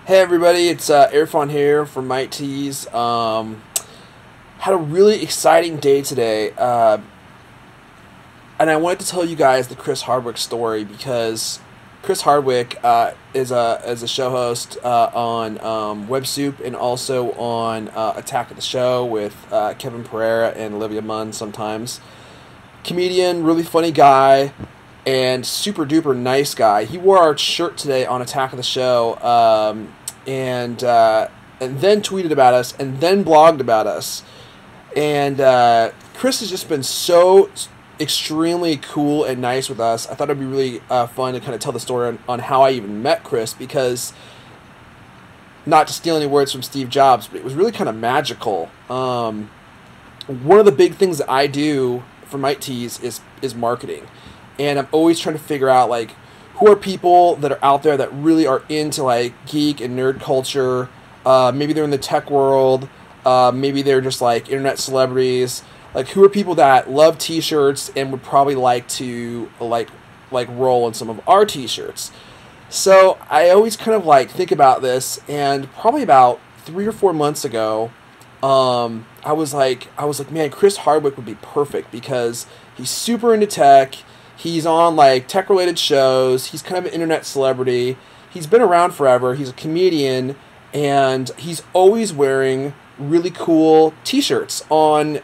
Hey everybody, it's Irfan here from Might Tees. Had a really exciting day today, and I wanted to tell you guys the Chris Hardwick story because Chris Hardwick is a show host on Web Soup and also on Attack of the Show with Kevin Pereira and Olivia Munn sometimes. Comedian, really funny guy, and super duper nice guy. He wore our shirt today on Attack of the Show, and then tweeted about us, and then blogged about us. And Chris has just been so extremely cool and nice with us. I thought it'd be really fun to kind of tell the story on how I even met Chris, because not to steal any words from Steve Jobs, but it was really kind of magical. One of the big things that I do for Might Tees is marketing. And I'm always trying to figure out, like, who are people that are out there that really are into, like, geek and nerd culture. Maybe they're in the tech world. Maybe they're just, like, internet celebrities. Like, who are people that love T-shirts and would probably like to, like roll in some of our T-shirts. So I always kind of, like, think about this. And probably about 3 or 4 months ago, I was like, man, Chris Hardwick would be perfect because he's super into tech. He's on, like, tech-related shows. He's kind of an internet celebrity. He's been around forever. He's a comedian, and he's always wearing really cool T-shirts on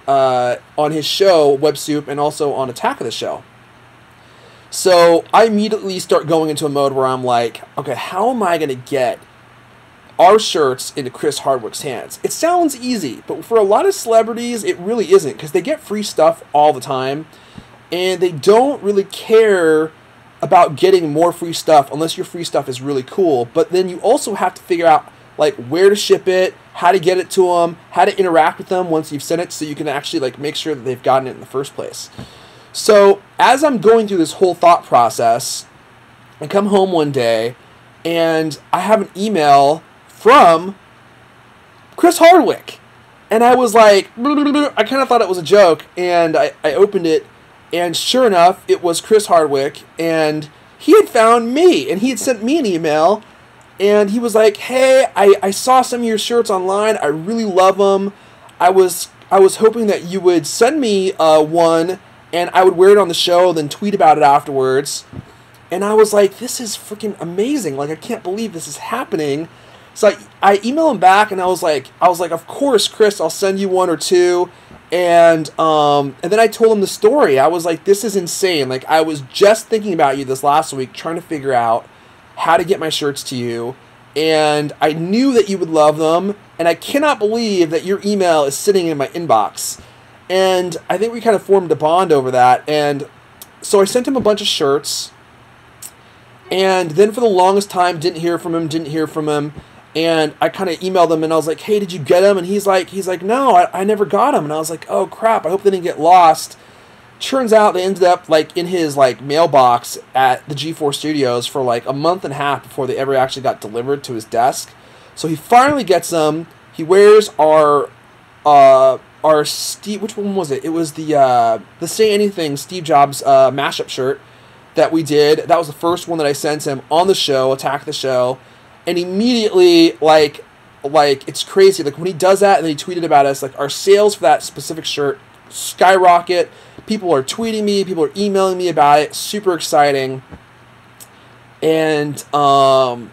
his show, Web Soup, and also on Attack of the Show. So I immediately start going into a mode where I'm like, okay, how am I going to get our shirts into Chris Hardwick's hands? It sounds easy, but for a lot of celebrities, it really isn't, because they get free stuff all the time. And they don't really care about getting more free stuff unless your free stuff is really cool. But then you also have to figure out, like, where to ship it, how to get it to them, how to interact with them once you've sent it, so you can actually, like, make sure that they've gotten it in the first place. So as I'm going through this whole thought process, I come home one day and I have an email from Chris Hardwick. And I was like, I kind of thought it was a joke, and I opened it. And sure enough, it was Chris Hardwick, and he had found me, and he had sent me an email, and he was like, hey, I saw some of your shirts online. I really love them. I was hoping that you would send me one, and I would wear it on the show, then tweet about it afterwards. And I was like, this is freaking amazing. Like, I can't believe this is happening. So I emailed him back, and I was like, of course, Chris, I'll send you one or two. And then I told him the story. I was like, this is insane. Like, I was just thinking about you this last week, trying to figure out how to get my shirts to you. And I knew that you would love them. And I cannot believe that your email is sitting in my inbox. And I think we kind of formed a bond over that. And so I sent him a bunch of shirts. And then for the longest time, didn't hear from him. And I kind of emailed him, and I was like, hey, did you get them? And he's like, no, I never got them. And I was like, oh, crap, I hope they didn't get lost. Turns out they ended up, like, in his, like, mailbox at the G4 Studios for, like, a month and a half before they ever actually got delivered to his desk. So he finally gets them. He wears our Steve, which one was it? It was the Say Anything Steve Jobs mashup shirt that we did. That was the first one that I sent him on the show, Attack the Show. And immediately, like it's crazy. Like, when he does that, and then he tweeted about us, like, our sales for that specific shirt skyrocket. People are tweeting me. People are emailing me about it. Super exciting. And then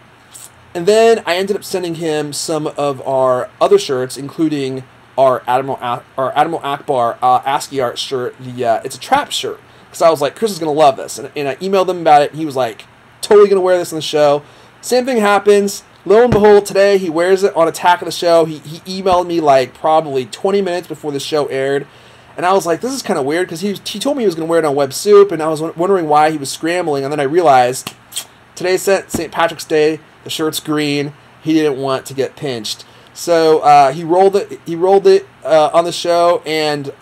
I ended up sending him some of our other shirts, including our Admiral Ackbar ASCII art shirt. It's a trap shirt, because I was like, Chris is gonna love this, and I emailed him about it. And he was like, totally gonna wear this on the show. Same thing happens. Lo and behold, today he wears it on Attack of the Show. He emailed me, like, probably 20 minutes before the show aired. And I was like, this is kind of weird, because he told me he was going to wear it on Web Soup, and I was wondering why he was scrambling. And then I realized, today's St. Patrick's Day. The shirt's green. He didn't want to get pinched. So he rolled it on the show, and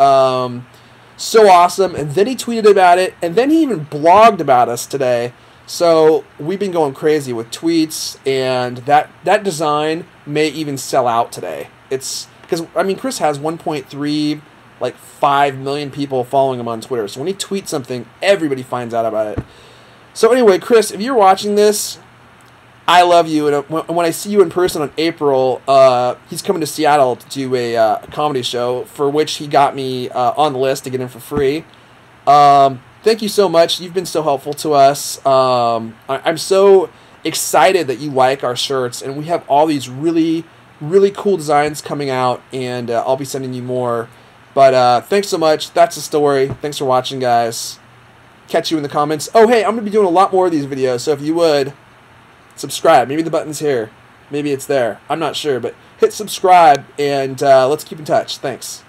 so awesome. And then he tweeted about it, and then he even blogged about us today. So we've been going crazy with tweets, and that design may even sell out today. It's because, I mean, Chris has 1.5 million people following him on Twitter. So when he tweets something, everybody finds out about it. So anyway, Chris, if you're watching this, I love you, and when I see you in person on April, he's coming to Seattle to do a comedy show for which he got me on the list to get in for free. Thank you so much. You've been so helpful to us. I'm so excited that you like our shirts, and we have all these really, really cool designs coming out, and I'll be sending you more. But thanks so much. That's the story. Thanks for watching, guys. Catch you in the comments. Oh, hey, I'm going to be doing a lot more of these videos, so if you would, subscribe. Maybe the button's here. Maybe it's there. I'm not sure, but hit subscribe, and let's keep in touch. Thanks.